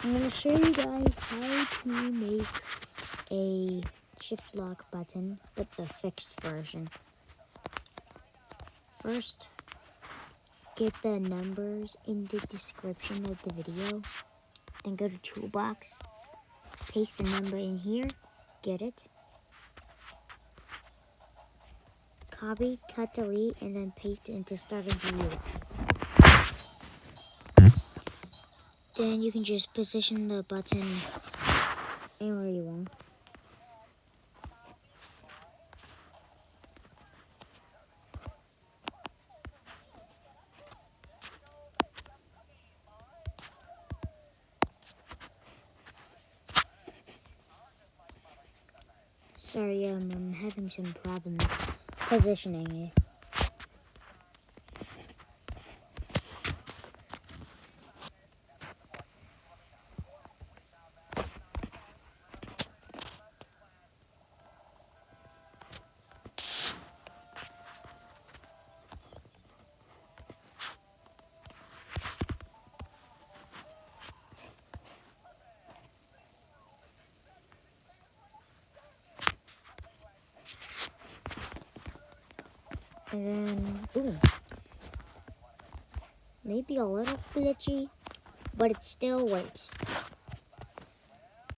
I'm going to show you guys how to make a ShiftLock button, but the fixed version. First, get the numbers in the description of the video. Then go to toolbox, paste the number in here, get it. Copy, cut, delete, and then paste it into starting view. Then you can just position the button anywhere you want. Sorry, I'm having some problems positioning it. And then, maybe a little glitchy, but it still works.